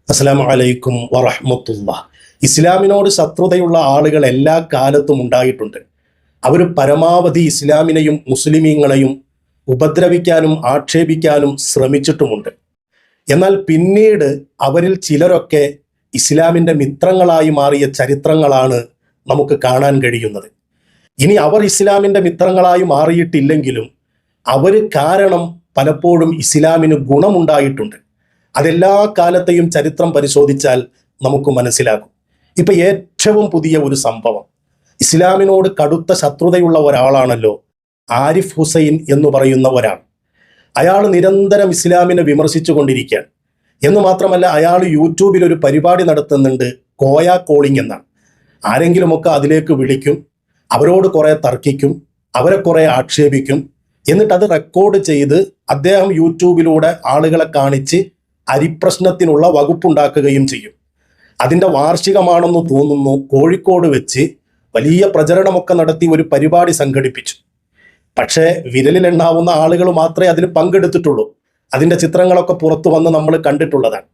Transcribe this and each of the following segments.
അസ്സലാമു അലൈക്കും വറഹ്മത്തുള്ളാഹ്. ഇസ്ലാമിനോട് ശത്രുതയുള്ള ആളുകൾ എല്ലാ കാലത്തും ഉണ്ടായിട്ടുണ്ട്. അവർ പരമാവധി ഇസ്ലാമിനെയും മുസ്ലിമീങ്ങളെയും ഉപദ്രവിക്കാനും ആക്ഷേപിക്കാനും ശ്രമിച്ചിട്ടുമുണ്ട്. എന്നാൽ പിന്നീട് അവരിൽ ചിലരൊക്കെ ഇസ്ലാമിൻ്റെ മിത്രങ്ങളായി മാറിയ ചരിത്രങ്ങളാണ് നമുക്ക് കാണാൻ കഴിയുന്നത്. ഇനി അവർ ഇസ്ലാമിൻ്റെ മിത്രങ്ങളായി മാറിയിട്ടില്ലെങ്കിലും അവർ കാരണം പലപ്പോഴും ഇസ്ലാമിന് ഗുണമുണ്ടായിട്ടുണ്ട്. അതെല്ലാ കാലത്തെയും ചരിത്രം പരിശോധിച്ചാൽ നമുക്ക് മനസ്സിലാകും. ഇപ്പൊ ഏറ്റവും പുതിയ ഒരു സംഭവം, ഇസ്ലാമിനോട് കടുത്ത ശത്രുതയുള്ള ഒരാളാണല്ലോ ആരിഫ് ഹുസൈൻ എന്ന് പറയുന്ന ഒരാൾ. അയാൾ നിരന്തരം ഇസ്ലാമിനെ വിമർശിച്ചു കൊണ്ടിരിക്കുകയാണ്. എന്ന് മാത്രമല്ല, അയാൾ യൂട്യൂബിൽ ഒരു പരിപാടി നടത്തുന്നുണ്ട്, കോയ കോളിംഗ് എന്നാണ്. ആരെങ്കിലുമൊക്കെ അതിലേക്ക് വിളിക്കും, അവരോട് കുറെ തർക്കിക്കും, അവരെ കുറെ ആക്ഷേപിക്കും, എന്നിട്ട് അത് റെക്കോർഡ് ചെയ്ത് അദ്ദേഹം യൂട്യൂബിലൂടെ ആളുകളെ കാണിച്ച് അരിപ്രശ്നത്തിനുള്ള വകുപ്പുണ്ടാക്കുകയും ചെയ്യും. അതിൻ്റെ വാർഷികമാണെന്ന് തോന്നുന്നു, കോഴിക്കോട് വെച്ച് വലിയ പ്രചരണമൊക്കെ നടത്തി ഒരു പരിപാടി സംഘടിപ്പിച്ചു. പക്ഷേ വിരലിലെണ്ണാവുന്ന ആളുകൾ മാത്രമേ അതിൽ പങ്കെടുത്തിട്ടുള്ളൂ. അതിൻ്റെ ചിത്രങ്ങളൊക്കെ പുറത്തു വന്ന് നമ്മൾ കണ്ടിട്ടുള്ളതാണ്.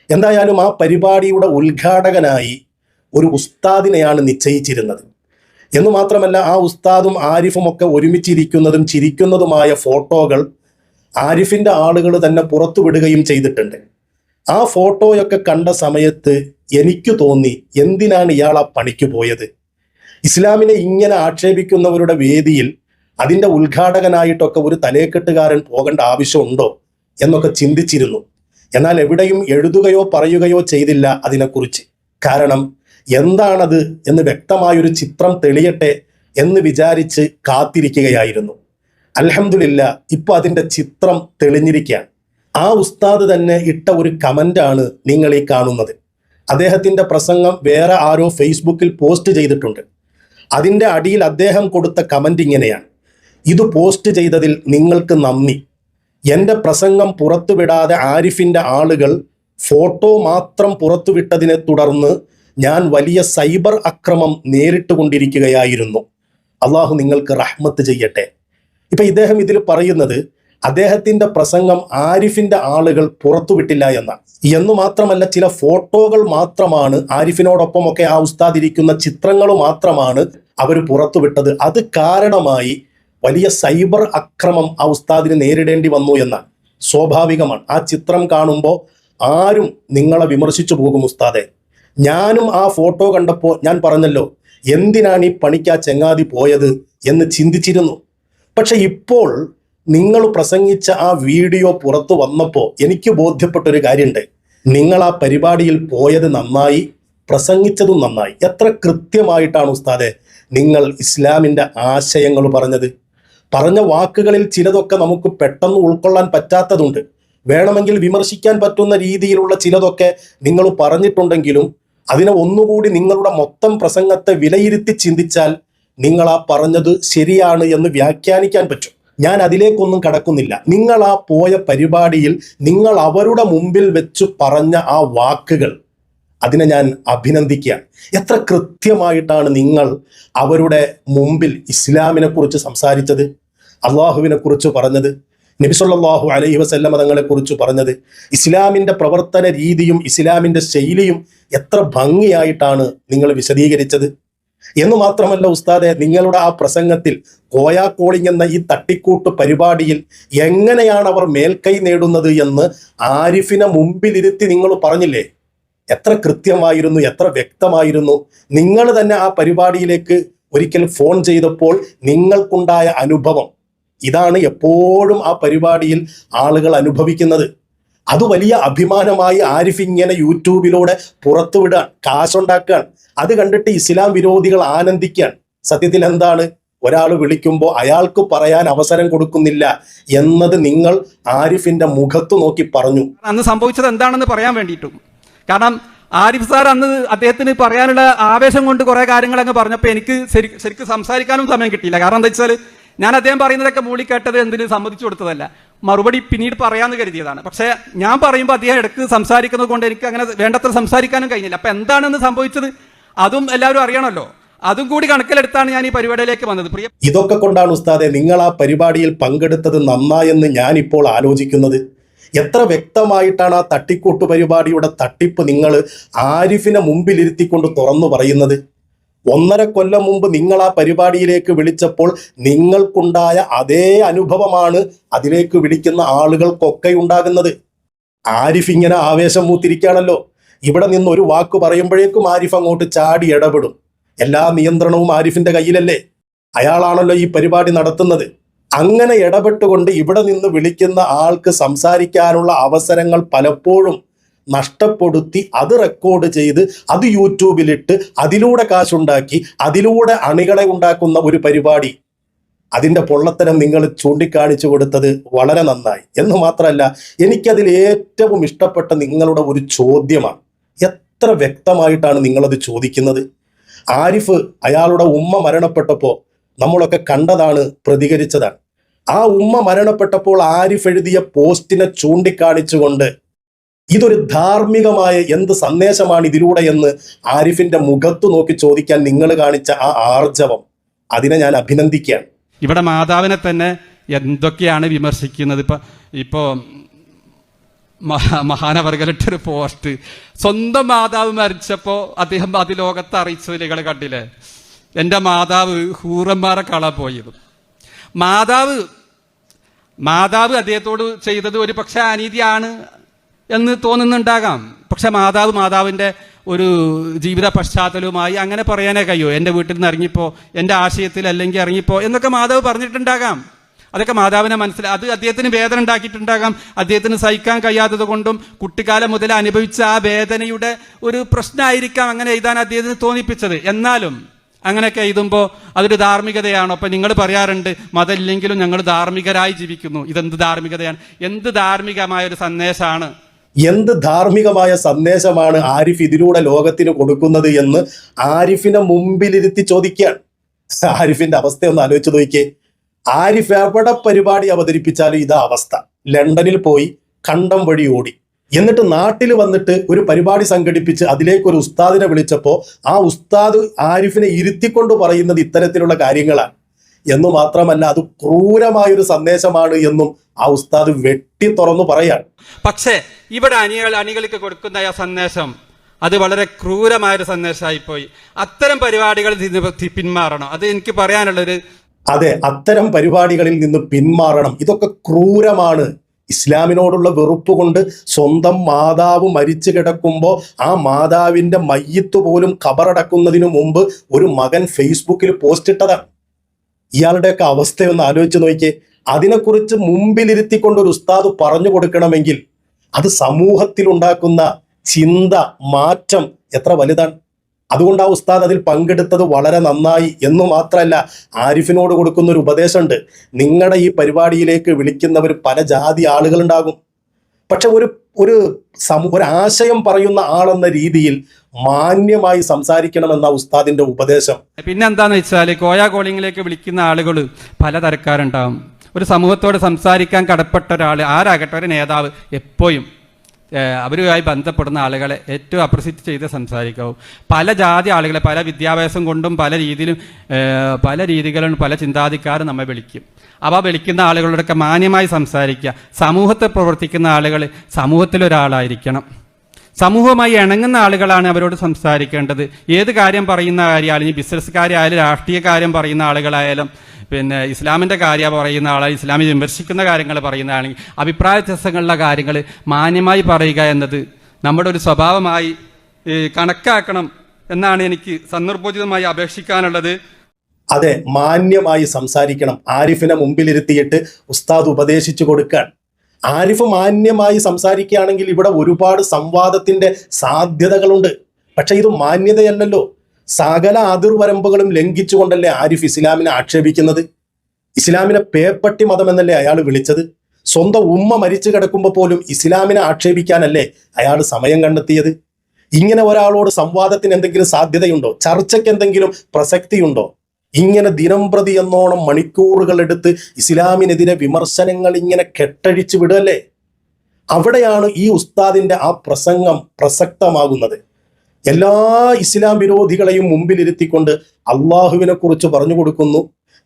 എന്തായാലും ആ പരിപാടിയുടെ ഉദ്ഘാടകനായി ഒരു ഉസ്താദിനെയാണ് നിശ്ചയിച്ചിരുന്നത്. എന്നു മാത്രമല്ല, ആ ഉസ്താദും ആരിഫും ഒക്കെ ഒരുമിച്ചിരിക്കുന്നതും ചിരിക്കുന്നതുമായ ഫോട്ടോകൾ ആരിഫിൻ്റെ ആളുകൾ തന്നെ പുറത്തു വിടുകയും ചെയ്തിട്ടുണ്ട്. ആ ഫോട്ടോയൊക്കെ കണ്ട സമയത്ത് എനിക്ക് തോന്നി, എന്തിനാണ് ഇയാൾ ആ പണിക്ക് പോയത്? ഇസ്ലാമിനെ ഇങ്ങനെ ആക്ഷേപിക്കുന്നവരുടെ വേദിയിൽ അതിൻ്റെ ഉദ്ഘാടകനായിട്ടൊക്കെ ഒരു തലേക്കെട്ടുകാരൻ പോകേണ്ട ആവശ്യമുണ്ടോ എന്നൊക്കെ ചിന്തിച്ചിരുന്നു. എന്നാൽ എവിടെയും എഴുതുകയോ പറയുകയോ ചെയ്തില്ല അതിനെക്കുറിച്ച്. കാരണം എന്താണത് എന്ന് വ്യക്തമായൊരു ചിത്രം തെളിയട്ടെ എന്ന് വിചാരിച്ച് കാത്തിരിക്കുകയായിരുന്നു. അൽഹംദുലില്ലാ, ഇപ്പൊ അതിൻ്റെ ചിത്രം തെളിഞ്ഞിരിക്കുകയാണ്. ആ ഉസ്താദ് തന്നെ ഇട്ട ഒരു കമൻ്റാണ് നിങ്ങൾ ഈ കാണുന്നത്. അദ്ദേഹത്തിൻ്റെ പ്രസംഗം വേറെ ആരോ ഫേസ്ബുക്കിൽ പോസ്റ്റ് ചെയ്തിട്ടുണ്ട്. അതിൻ്റെ അടിയിൽ അദ്ദേഹം കൊടുത്ത കമൻ്റ് ഇങ്ങനെയാണ്: ഇത് പോസ്റ്റ് ചെയ്തതിൽ നിങ്ങൾക്ക് നന്ദി. എൻ്റെ പ്രസംഗം പുറത്തുവിടാതെ ആരിഫിൻ്റെ ആളുകൾ ഫോട്ടോ മാത്രം പുറത്തുവിട്ടതിനെ തുടർന്ന് ഞാൻ വലിയ സൈബർ അക്രമം നേരിട്ടുകൊണ്ടിരിക്കുകയായിരുന്നു. അള്ളാഹു നിങ്ങൾക്ക് റഹ്മത്ത് ചെയ്യട്ടെ. ഇപ്പൊ ഇദ്ദേഹം ഇതിൽ പറയുന്നത് അദ്ദേഹത്തിന്റെ പ്രസംഗം ആരിഫിന്റെ ആളുകൾ പുറത്തുവിട്ടില്ല എന്നാണ്. എന്നു മാത്രമല്ല, ചില ഫോട്ടോകൾ മാത്രമാണ്, ആരിഫിനോടൊപ്പമൊക്കെ ആ ഉസ്താദ് ഇരിക്കുന്ന ചിത്രങ്ങൾ മാത്രമാണ് അവർ പുറത്തുവിട്ടത്. അത് കാരണമായി വലിയ സൈബർ അക്രമം ആ ഉസ്താദിന് നേരിടേണ്ടി വന്നു എന്നാണ്. സ്വാഭാവികമാണ്. ആ ചിത്രം കാണുമ്പോൾ ആരും നിങ്ങളെ വിമർശിച്ചു പോകും. ഉസ്താദെ, ഞാനും ആ ഫോട്ടോ കണ്ടപ്പോൾ ഞാൻ പറഞ്ഞല്ലോ, എന്തിനാണ് ഈ പണിക്ക് ആ ചെങ്ങാതി പോയത് എന്ന് ചിന്തിച്ചിരുന്നു. പക്ഷെ ഇപ്പോൾ നിങ്ങൾ പ്രസംഗിച്ച ആ വീഡിയോ പുറത്തു വന്നപ്പോൾ എനിക്ക് ബോധ്യപ്പെട്ടൊരു കാര്യമുണ്ട്. നിങ്ങൾ ആ പരിപാടിയിൽ പോയത് നന്നായി, പ്രസംഗിച്ചതും നന്നായി. എത്ര കൃത്യമായിട്ടാണ് ഉസ്താദെ നിങ്ങൾ ഇസ്ലാമിൻ്റെ ആശയങ്ങൾ പറഞ്ഞത്. പറഞ്ഞ വാക്കുകളിൽ ചിലതൊക്കെ നമുക്ക് പെട്ടെന്ന് ഉൾക്കൊള്ളാൻ പറ്റാത്തതുണ്ട്. വേണമെങ്കിൽ വിമർശിക്കാൻ പറ്റുന്ന രീതിയിലുള്ള ചിലതൊക്കെ നിങ്ങൾ പറഞ്ഞിട്ടുണ്ടെങ്കിലും അതിനെ ഒന്നുകൂടി നിങ്ങളുടെ മൊത്തം പ്രസംഗത്തെ വിലയിരുത്തി ചിന്തിച്ചാൽ നിങ്ങൾ ആ പറഞ്ഞത് ശരിയാണ് എന്ന് വ്യാഖ്യാനിക്കാൻ പറ്റും. ഞാൻ അതിലേക്കൊന്നും കടക്കുന്നില്ല. നിങ്ങൾ ആ പോയ പരിപാടിയിൽ നിങ്ങൾ അവരുടെ മുമ്പിൽ വെച്ച് പറഞ്ഞ ആ വാക്കുകൾ, അതിനെ ഞാൻ അഭിനന്ദിക്കുകയാണ്. എത്ര കൃത്യമായിട്ടാണ് നിങ്ങൾ അവരുടെ മുമ്പിൽ ഇസ്ലാമിനെ കുറിച്ച് സംസാരിച്ചത്, അള്ളാഹുവിനെ കുറിച്ച് പറഞ്ഞത്, നബി സല്ലല്ലാഹു അലൈഹി വസല്ലമ തങ്ങളെ കുറിച്ച് പറഞ്ഞത്. ഇസ്ലാമിൻ്റെ പ്രവർത്തന രീതിയും ഇസ്ലാമിൻ്റെ ശൈലിയും എത്ര ഭംഗിയായിട്ടാണ് നിങ്ങൾ വിശദീകരിച്ചത്. എന്ന് മാത്രമല്ല ഉസ്താദെ, നിങ്ങളുടെ ആ പ്രസംഗത്തിൽ കോയ കോളിംഗ് എന്ന ഈ തട്ടിക്കൂട്ട് പരിപാടിയിൽ എങ്ങനെയാണ് അവർ മേൽക്കൈ നേടുന്നത് എന്ന് ആരിഫിനെ മുമ്പിലിരുത്തി നിങ്ങൾ പറഞ്ഞില്ലേ? എത്ര കൃത്യമായിരുന്നു, എത്ര വ്യക്തമായിരുന്നു. നിങ്ങൾ തന്നെ ആ പരിപാടിയിലേക്ക് ഒരിക്കൽ ഫോൺ ചെയ്തപ്പോൾ നിങ്ങൾക്കുണ്ടായ അനുഭവം ഇതാണ് എപ്പോഴും ആ പരിപാടിയിൽ ആളുകൾ അനുഭവിക്കുന്നത്. അത് വലിയ അഭിമാനമായി ആരിഫ് ഇങ്ങനെ യൂട്യൂബിലൂടെ പുറത്തുവിടാൻ, കാശുണ്ടാക്കാൻ. അത് കണ്ടിട്ട് ഇസ്ലാം വിരോധികൾ ആനന്ദിക്കാൻ. സത്യത്തിൽ എന്താണ്, ഒരാൾ വിളിക്കുമ്പോൾ അയാൾക്ക് പറയാൻ അവസരം കൊടുക്കുന്നില്ല എന്നത് നിങ്ങൾ ആരിഫിന്റെ മുഖത്ത് നോക്കി പറഞ്ഞു. അന്ന് സംഭവിച്ചത് എന്താണെന്ന് പറയാൻ വേണ്ടിയിട്ടും, കാരണം ആരിഫ് സാർ അന്ന് അദ്ദേഹത്തിന് പറയാനുള്ള ആവേശം കൊണ്ട് കുറെ കാര്യങ്ങൾ അങ്ങ് പറഞ്ഞപ്പോൾ എനിക്ക് ശരിക്കും സംസാരിക്കാനും സമയം കിട്ടിയില്ല. കാരണം എന്താ വെച്ചാൽ ഞാൻ അദ്ദേഹം പറയുന്നതൊക്കെ മൂളി കേട്ടത് എന്തിന് സമ്മതിച്ചു കൊടുത്തതല്ല, മറുപടി പിന്നീട് പറയാമെന്ന് കരുതിയതാണ്. പക്ഷേ ഞാൻ പറയുമ്പോൾ അദ്ദേഹം ഇടയ്ക്ക് സംസാരിക്കുന്നത് കൊണ്ട് എനിക്ക് അങ്ങനെ വേണ്ടത്ര സംസാരിക്കാനും കഴിഞ്ഞില്ല. അപ്പം എന്താണെന്ന് സംഭവിച്ചത് അതും എല്ലാവരും അറിയണമല്ലോ. അതും കൂടി കണക്കിലെടുത്താണ് ഞാൻ ഈ പരിപാടിയിലേക്ക് വന്നത്. ഇതൊക്കെ കൊണ്ടാണ് ഉസ്താദെ നിങ്ങൾ ആ പരിപാടിയിൽ പങ്കെടുത്തത് നന്നായെന്ന് ഞാൻ ഇപ്പോൾ ആലോചിക്കുന്നത്. എത്ര വ്യക്തമായിട്ടാണ് ആ തട്ടിക്കൂട്ട് പരിപാടിയുടെ തട്ടിപ്പ് നിങ്ങൾ ആരിഫിനെ മുമ്പിലിരുത്തിക്കൊണ്ട് തുറന്നു പറയുന്നത്. 1.5 കൊല്ലം മുമ്പ് നിങ്ങൾ ആ പരിപാടിയിലേക്ക് വിളിച്ചപ്പോൾ നിങ്ങൾക്കുണ്ടായ അതേ അനുഭവമാണ് അതിലേക്ക് വിളിക്കുന്ന ആളുകൾക്കൊക്കെ ഉണ്ടാകുന്നത്. ആരിഫ് ഇങ്ങനെ ആവേശം മൂത്തിരിക്കുകയാണല്ലോ. ഇവിടെ നിന്ന് ഒരു വാക്ക് പറയുമ്പോഴേക്കും ആരിഫ് അങ്ങോട്ട് ചാടി ഇടപെടും. എല്ലാ നിയന്ത്രണവും ആരിഫിന്റെ കയ്യിലല്ലേ? അയാളാണല്ലോ ഈ പരിപാടി നടത്തുന്നത്. അങ്ങനെ ഇടപെട്ടുകൊണ്ട് ഇവിടെ നിന്ന് വിളിക്കുന്ന ആൾക്ക് സംസാരിക്കാനുള്ള അവസരങ്ങൾ പലപ്പോഴും നഷ്ടപ്പെടുത്തി അത് റെക്കോർഡ് ചെയ്ത് അത് യൂട്യൂബിലിട്ട് അതിലൂടെ കാശുണ്ടാക്കി അതിലൂടെ അണികളെ ഉണ്ടാക്കുന്ന ഒരു പരിപാടി. അതിൻ്റെ പൊള്ളത്തരം നിങ്ങൾ ചൂണ്ടിക്കാണിച്ചു കൊടുത്തത് വളരെ നന്നായി. എന്ന് മാത്രമല്ല, എനിക്കതിൽ ഏറ്റവും ഇഷ്ടപ്പെട്ട നിങ്ങളുടെ ഒരു ചോദ്യമാണ്. എത്ര വ്യക്തമായിട്ടാണ് നിങ്ങളത് ചോദിക്കുന്നത്. ആരിഫ് അയാളുടെ ഉമ്മ മരണപ്പെട്ടപ്പോൾ നമ്മളൊക്കെ കണ്ടതാണ്, പ്രതികരിച്ചതാണ്. ആ ഉമ്മ മരണപ്പെട്ടപ്പോൾ ആരിഫ് എഴുതിയ പോസ്റ്റിനെ ചൂണ്ടിക്കാണിച്ചുകൊണ്ട് ഇതൊരു ധാർമ്മികമായ എന്ത് സന്ദേശമാണ് ഇതിലൂടെ എന്ന് ആരിഫിന്റെ മുഖത്ത് നോക്കി ചോദിക്കാൻ നിങ്ങൾ കാണിച്ച ആ ആർജവം, അതിനെ ഞാൻ അഭിനന്ദിക്കുകയാണ്. ഇവിടെ മാതാവിനെ തന്നെ എന്തൊക്കെയാണ് വിമർശിക്കുന്നത്. ഇപ്പോ മഹാനവർഗലിട്ടൊരു പോസ്റ്റ്, സ്വന്തം മാതാവ് മരിച്ചപ്പോൾ അദ്ദേഹം അതിലോകത്ത് അറിയിച്ചത് നിങ്ങൾ കണ്ടില്ലേ? എൻ്റെ മാതാവ് ഹൂറന്മാരെ കള പോയത്. മാതാവ് അദ്ദേഹത്തോട് ചെയ്തത് ഒരു പക്ഷെ അനീതിയാണ് എന്ന് തോന്നുന്നുണ്ടാകാം. പക്ഷെ മാതാവിൻ്റെ ഒരു ജീവിത പശ്ചാത്തലവുമായി അങ്ങനെ പറയാനേ കഴിയോ? എൻ്റെ വീട്ടിൽ നിന്ന് ഇറങ്ങിപ്പോ, എൻ്റെ ആശയത്തിൽ അല്ലെങ്കിൽ ഇറങ്ങിപ്പോ എന്നൊക്കെ മാതാവ് പറഞ്ഞിട്ടുണ്ടാകാം. അതൊക്കെ മാതാവിനെ അത് അദ്ദേഹത്തിന് വേദന ഉണ്ടാക്കിയിട്ടുണ്ടാകാം. അദ്ദേഹത്തിന് സഹിക്കാൻ കഴിയാത്തത് കൊണ്ടും കുട്ടിക്കാലം മുതൽ അനുഭവിച്ച ആ വേദനയുടെ ഒരു പ്രശ്നമായിരിക്കാം അങ്ങനെ എഴുതാൻ അദ്ദേഹത്തിന് തോന്നിപ്പിച്ചത്. എന്നാലും അങ്ങനെയൊക്കെ എഴുതുമ്പോൾ അതൊരു ധാർമ്മികതയാണോ? അപ്പം നിങ്ങൾ പറയാറുണ്ട് മതമില്ലെങ്കിലും ഞങ്ങൾ ധാർമ്മികരായി ജീവിക്കുന്നു. ഇതെന്ത് ധാർമ്മികതയാണ്? എന്ത് ധാർമ്മികമായ ഒരു സന്ദേശമാണ്? എന്ത് ധാർമ്മികമായ സന്ദേശമാണ് ആരിഫ് ഇതിലൂടെ ലോകത്തിന് കൊടുക്കുന്നത് എന്ന് ആരിഫിനെ മുമ്പിലിരുത്തി ചോദിക്കുകയാണ്. ആരിഫിന്റെ അവസ്ഥ ഒന്ന് ആലോചിച്ച് നോക്കിയേ. ആരിഫ് എവിടെ പരിപാടി അവതരിപ്പിച്ചാലും ഇതാ അവസ്ഥ. ലണ്ടനിൽ പോയി കണ്ടം വഴി ഓടി, എന്നിട്ട് നാട്ടിൽ വന്നിട്ട് ഒരു പരിപാടി സംഘടിപ്പിച്ച് അതിലേക്ക് ഒരു ഉസ്താദിനെ വിളിച്ചപ്പോൾ ആ ഉസ്താദ് ആരിഫിനെ ഇരുത്തിക്കൊണ്ട് പറയുന്നത് ഇത്തരത്തിലുള്ള കാര്യങ്ങളാണ്. എന്നു മാത്രമല്ല, അത് ക്രൂരമായൊരു സന്ദേശമാണ് എന്നും ആ ഉസ്താദ് വെട്ടി തുറന്നു പറയാണ്. പക്ഷേ ഇവിടെ അണികൾക്ക് കൊടുക്കുന്ന ആ സന്ദേശം അത് വളരെ ക്രൂരമായൊരു സന്ദേശമായിപ്പോയി. അത്തരം പരിപാടികളിൽ നിന്ന് പിന്മാറണം. അത് എനിക്ക് പറയാനുള്ളൊരു അതെ, അത്തരം പരിപാടികളിൽ നിന്ന് പിന്മാറണം. ഇതൊക്കെ ക്രൂരമാണ്. ഇസ്ലാമിനോടുള്ള വെറുപ്പ് കൊണ്ട് സ്വന്തം മാതാവ് മരിച്ചു കിടക്കുമ്പോൾ ആ മാതാവിന്റെ മയ്യിത്ത് പോലും ഖബറടക്കുന്നതിന് മുമ്പ് ഒരു മകൻ ഫേസ്ബുക്കിൽ പോസ്റ്റ് ഇട്ടതാണ്. ഇയാളുടെയൊക്കെ അവസ്ഥയൊന്ന് ആലോചിച്ച് നോക്കിയേ. അതിനെക്കുറിച്ച് മുമ്പിലിരുത്തിക്കൊണ്ട് ഒരു ഉസ്താദ് പറഞ്ഞു കൊടുക്കണമെങ്കിൽ അത് സമൂഹത്തിൽ ഉണ്ടാക്കുന്ന ചിന്ത, മാറ്റം എത്ര വലുതാണ്. അതുകൊണ്ട് ആ ഉസ്താദ് അതിൽ പങ്കെടുത്തത് വളരെ നന്നായി. എന്നു മാത്രമല്ല, ആരിഫിനോട് കൊടുക്കുന്ന ഒരു ഉപദേശമുണ്ട്. നിങ്ങളുടെ ഈ പരിപാടിയിലേക്ക് വിളിക്കുന്നവർ പല ജാതി ആളുകളുണ്ടാകും. പക്ഷെ ഒരു ആശയം പറയുന്ന ആളെന്ന രീതിയിൽ മാന്യമായി സംസാരിക്കണമെന്ന ഉസ്താദിന്റെ ഉപദേശം. പിന്നെന്താന്ന് വെച്ചാൽ, കോളിംഗിലേക്ക് വിളിക്കുന്ന ആളുകൾ പലതരക്കാരുണ്ടാവും. ഒരു സമൂഹത്തോട് സംസാരിക്കാൻ കടപ്പെട്ട ഒരാൾ ആരാകട്ടെ, ഒരു നേതാവ് എപ്പോഴും അവരുമായി ബന്ധപ്പെടുന്ന ആളുകളെ ഏറ്റവും അപ്രിസിയേറ്റ് ചെയ്ത് സംസാരിക്കാവും. പല ജാതി ആളുകളെ പല വിദ്യാഭ്യാസം കൊണ്ടും പല രീതികളും പല ചിന്താധിക്കാരും നമ്മെ വിളിക്കും. അവ വിളിക്കുന്ന ആളുകളോടൊക്കെ മാന്യമായി സംസാരിക്കുക. സമൂഹത്തിൽ പ്രവർത്തിക്കുന്ന ആളുകൾ സമൂഹത്തിലൊരാളായിരിക്കണം. സമൂഹവുമായി ഇണങ്ങുന്ന ആളുകളാണ് അവരോട് സംസാരിക്കേണ്ടത്. ഏത് കാര്യം പറയുന്ന കാര്യമായാലും, ബിസിനസ് കാര്യമായാലും, രാഷ്ട്രീയ കാര്യം പറയുന്ന ആളുകളായാലും, പിന്നെ ഇസ്ലാമിൻ്റെ കാര്യം പറയുന്ന ആളെ, ഇസ്ലാമിൽ വിമർശിക്കുന്ന കാര്യങ്ങൾ പറയുന്ന ആണെങ്കിൽ അഭിപ്രായ വ്യത്യാസങ്ങളുള്ള കാര്യങ്ങൾ മാന്യമായി പറയുക എന്നത് നമ്മുടെ ഒരു സ്വഭാവമായി കണക്കാക്കണം എന്നാണ് എനിക്ക് സന്ദർഭോചിതമായി അപേക്ഷിക്കാനുള്ളത്. അതെ, മാന്യമായി സംസാരിക്കണം. ആരിഫിനെ മുമ്പിലിരുത്തിയിട്ട് ഉസ്താദ് ഉപദേശിച്ചു കൊടുക്കാൻ. ആരിഫ് മാന്യമായി സംസാരിക്കുകയാണെങ്കിൽ ഇവിടെ ഒരുപാട് സംവാദത്തിന്റെ സാധ്യതകളുണ്ട്. പക്ഷെ ഇത് മാന്യതയല്ലല്ലോ. സകല അതിർവരമ്പുകളും ലംഘിച്ചുകൊണ്ടല്ലേ ആരിഫ് ഇസ്ലാമിനെ ആക്ഷേപിക്കുന്നത്. ഇസ്ലാമിനെ പേപ്പട്ടി മതം എന്നല്ലേ അയാൾ വിളിച്ചത്. സ്വന്തം ഉമ്മ മരിച്ചു കിടക്കുമ്പോൾ പോലും ഇസ്ലാമിനെ ആക്ഷേപിക്കാനല്ലേ അയാൾ സമയം കണ്ടെത്തിയത്. ഇങ്ങനെ ഒരാളോട് സംവാദത്തിന് എന്തെങ്കിലും സാധ്യതയുണ്ടോ? ചർച്ചയ്ക്ക് എന്തെങ്കിലും പ്രസക്തിയുണ്ടോ? ഇങ്ങനെ ദിനംപ്രതി എന്നോണം മണിക്കൂറുകൾ എടുത്ത് ഇസ്ലാമിനെതിരെ വിമർശനങ്ങൾ ഇങ്ങനെ കെട്ടഴിച്ചു വിടല്ലേ. അവിടെയാണ് ഈ ഉസ്താദിന്റെ ആ പ്രസംഗം പ്രസക്തമാകുന്നത്. എല്ലാ ഇസ്ലാം വിരോധികളെയും മുമ്പിലിരുത്തിക്കൊണ്ട് അള്ളാഹുവിനെ കുറിച്ച് പറഞ്ഞു കൊടുക്കുന്നു,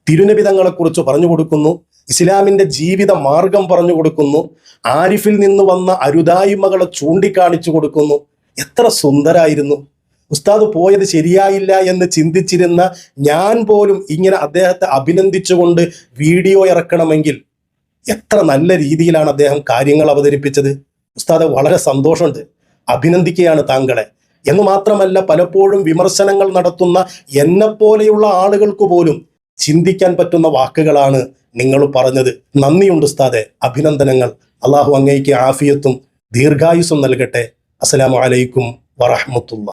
തിരുനബി തങ്ങളെ കുറിച്ച് പറഞ്ഞു കൊടുക്കുന്നു, ഇസ്ലാമിൻ്റെ ജീവിത മാർഗം പറഞ്ഞു കൊടുക്കുന്നു. ആരിഫിൽ നിന്ന് വന്ന അരുതായ്മകളെ ചൂണ്ടിക്കാണിച്ചു കൊടുക്കുന്നു. എത്ര സുന്ദരായിരുന്നു. ഉസ്താദ് പോയത് ശരിയായില്ല എന്ന് ചിന്തിച്ചിരുന്ന ഞാൻ പോലും ഇങ്ങനെ അദ്ദേഹത്തെ അഭിനന്ദിച്ചുകൊണ്ട് വീഡിയോ ഇറക്കണമെങ്കിൽ എത്ര നല്ല രീതിയിലാണ് അദ്ദേഹം കാര്യങ്ങൾ അവതരിപ്പിച്ചത്. ഉസ്താദ് വളരെ സന്തോഷമുണ്ട്, അഭിനന്ദിക്കുകയാണ് താങ്കളെ. എന്ന് മാത്രമല്ല, പലപ്പോഴും വിമർശനങ്ങൾ നടത്തുന്ന എന്നെപ്പോലെയുള്ള ആളുകൾക്ക് പോലും ചിന്തിക്കാൻ പറ്റുന്ന വാക്കുകളാണ് നിങ്ങൾ പറഞ്ഞത്. നന്ദിയുണ്ട് ഉസ്താദെ, അഭിനന്ദനങ്ങൾ. അള്ളാഹു അങ്ങേക്ക് ആഫിയത്തും ദീർഘായുസ്സും നൽകട്ടെ. അസ്സലാമു അലൈക്കും വറഹ്മത്തുള്ളാഹി.